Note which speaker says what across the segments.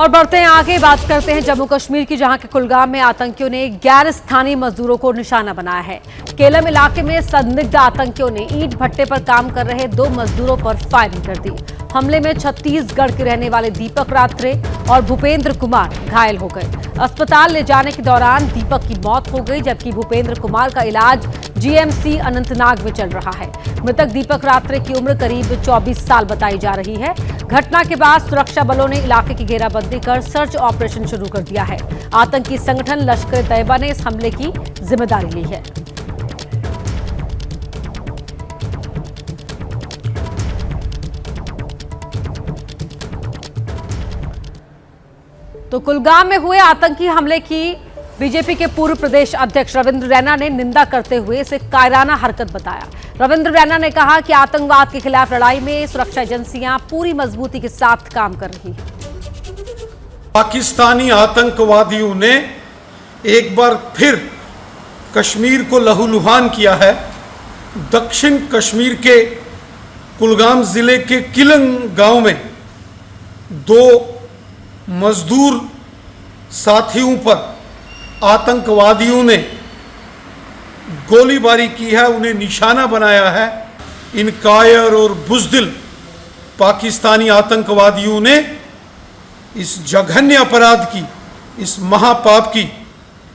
Speaker 1: और बढ़ते हैं आगे, बात करते हैं जम्मू कश्मीर की, जहां के कुलगाम में आतंकियों ने गैर स्थानीय मजदूरों को निशाना बनाया है। केलम इलाके में संदिग्ध आतंकियों ने ईंट भट्टे पर काम कर रहे 2 मजदूरों पर फायरिंग कर दी। हमले में छत्तीसगढ़ के रहने वाले दीपक रात्रे और भूपेंद्र कुमार घायल हो गए। अस्पताल ले जाने के दौरान दीपक की मौत हो गई, जबकि भूपेंद्र कुमार का इलाज जीएमसी अनंतनाग में चल रहा है। मृतक दीपक रात्रे की उम्र करीब 24 साल बताई जा रही है। घटना के बाद सुरक्षा बलों ने इलाके की घेराबंदी कर सर्च ऑपरेशन शुरू कर दिया है। आतंकी संगठन लश्कर-ए-तैयबा ने इस हमले की जिम्मेदारी ली है। तो कुलगाम में हुए आतंकी हमले की बीजेपी के पूर्व प्रदेश अध्यक्ष रविंद्र रैना ने निंदा करते हुए इसे कायराना हरकत बताया। रविंद्र रैना ने कहा कि आतंकवाद के खिलाफ लड़ाई में सुरक्षा एजेंसियां पूरी मजबूती के साथ काम कर रही हैं।
Speaker 2: पाकिस्तानी आतंकवादियों ने एक बार फिर कश्मीर को लहूलुहान किया है। दक्षिण कश्मीर के कुलगाम जिले के किलंग गांव में 2 मजदूर साथियों पर आतंकवादियों ने गोलीबारी की है, उन्हें निशाना बनाया है। इन कायर और बुज़दिल पाकिस्तानी आतंकवादियों ने इस जघन्य अपराध की, इस महापाप की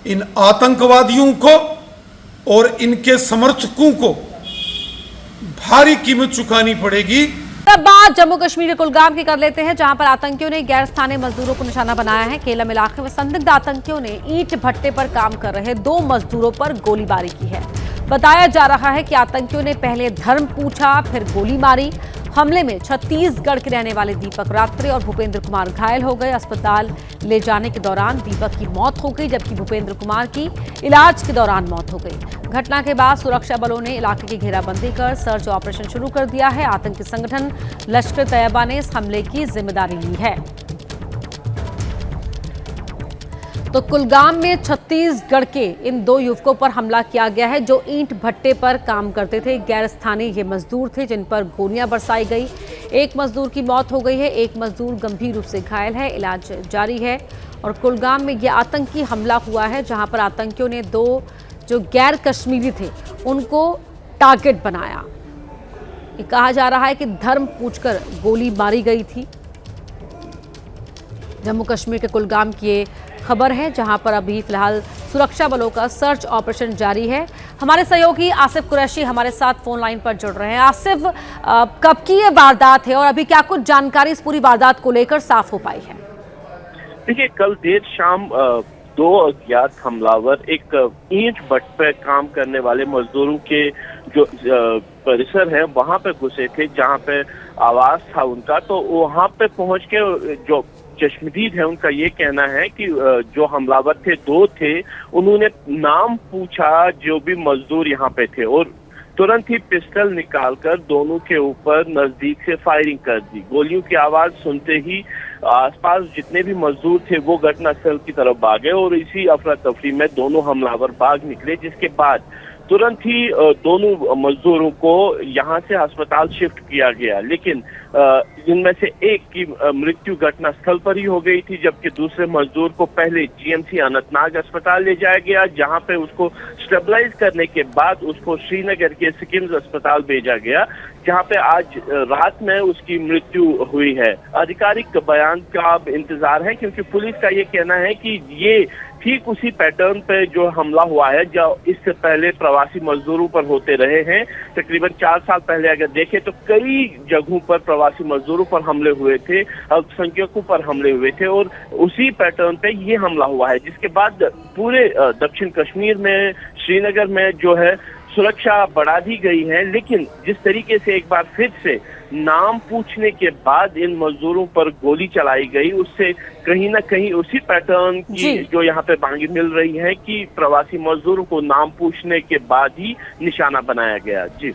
Speaker 2: इन आतंकवादियों को और इनके समर्थकों को भारी कीमत चुकानी पड़ेगी।
Speaker 1: अब बात जम्मू कश्मीर के कुलगाम की कर लेते हैं, जहां पर आतंकियों ने गैर स्थानीय मजदूरों को निशाना बनाया है। केलम इलाके में संदिग्ध आतंकियों ने ईंट भट्टे पर काम कर रहे 2 मजदूरों पर गोलीबारी की है। बताया जा रहा है कि आतंकियों ने पहले धर्म पूछा, फिर गोली मारी। हमले में छत्तीसगढ़ के रहने वाले दीपक रात्रे और भूपेंद्र कुमार घायल हो गए। अस्पताल ले जाने के दौरान दीपक की मौत हो गई, जबकि भूपेंद्र कुमार की इलाज के दौरान मौत हो गई। घटना के बाद सुरक्षा बलों ने इलाके की घेराबंदी कर सर्च ऑपरेशन शुरू कर दिया है। आतंकी संगठन लश्कर-ए-तैयबा ने इस हमले की जिम्मेदारी ली है। तो कुलगाम में छत्तीसगढ़ के इन 2 युवकों पर हमला किया गया है, जो ईंट भट्टे पर काम करते थे। गैर स्थानीय ये मजदूर थे जिन पर गोलियां बरसाई गई। 1 मजदूर की मौत हो गई है, 1 मजदूर गंभीर रूप से घायल है, इलाज जारी है। और कुलगाम में यह आतंकी हमला हुआ है, जहां पर आतंकियों ने 2 जो गैर कश्मीरी थे उनको टारगेट बनाया। ये कहा जा रहा है कि धर्म पूछकर गोली मारी गई थी। जम्मू कश्मीर के कुलगाम की ये खबर है, जहां पर अभी फिलहाल सुरक्षा बलों का सर्च ऑपरेशन जारी है। हमारे सहयोगी आसिफ कुरैशी हमारे साथ फोन लाइन पर जुड़ रहे हैं। आसिफ, कब की ये वारदात है और अभी क्या कुछ जानकारी इस पूरी वारदात को लेकर साफ हो पाई है?
Speaker 3: देखिए, कल देर शाम 2 अज्ञात हमलावर एक ईंट भट्टे पर काम करने वाले मजदूरों के जो परिसर है वहां पे घुसे थे, जहां पे आवास था उनका। तो वहां पे पहुंच के जो चश्मदीद है उनका ये कहना है कि जो हमलावर थे 2 थे, उन्होंने नाम पूछा जो भी मजदूर यहाँ पे थे और तुरंत ही पिस्टल निकालकर दोनों के ऊपर नजदीक से फायरिंग कर दी। गोलियों की आवाज सुनते ही आसपास जितने भी मजदूर थे वो घटनास्थल की तरफ भागे और इसी अफरा तफरी में दोनों हमलावर भाग निकले, जिसके बाद तुरंत ही दोनों मजदूरों को यहाँ से अस्पताल शिफ्ट किया गया। लेकिन इनमें से एक की मृत्यु घटनास्थल पर ही हो गई थी, जबकि दूसरे मजदूर को पहले जीएमसी अनंतनाग अस्पताल ले जाया गया, जहां पे उसको स्टेबलाइज करने के बाद उसको श्रीनगर के सिकिम्स अस्पताल भेजा गया, जहां पे आज रात में उसकी मृत्यु हुई है। आधिकारिक बयान का अब इंतजार है, क्योंकि पुलिस का ये कहना है कि ये ठीक उसी पैटर्न पे जो हमला हुआ है जो इससे पहले प्रवासी मजदूरों पर होते रहे हैं। तकरीबन 4 साल पहले अगर देखें तो कई जगहों पर प्रवासी मजदूरों पर हमले हुए थे, अल्पसंख्यकों पर हमले हुए थे और उसी पैटर्न पे ये हमला हुआ है, जिसके बाद पूरे दक्षिण कश्मीर में, श्रीनगर में जो है सुरक्षा बढ़ा दी गई है। लेकिन जिस तरीके से एक बार फिर से नाम पूछने के बाद इन मजदूरों पर गोली चलाई गई, उससे कहीं ना कहीं उसी पैटर्न की जो यहाँ पे बांगी मिल रही है कि प्रवासी मजदूरों को नाम पूछने के बाद ही निशाना बनाया गया। जी।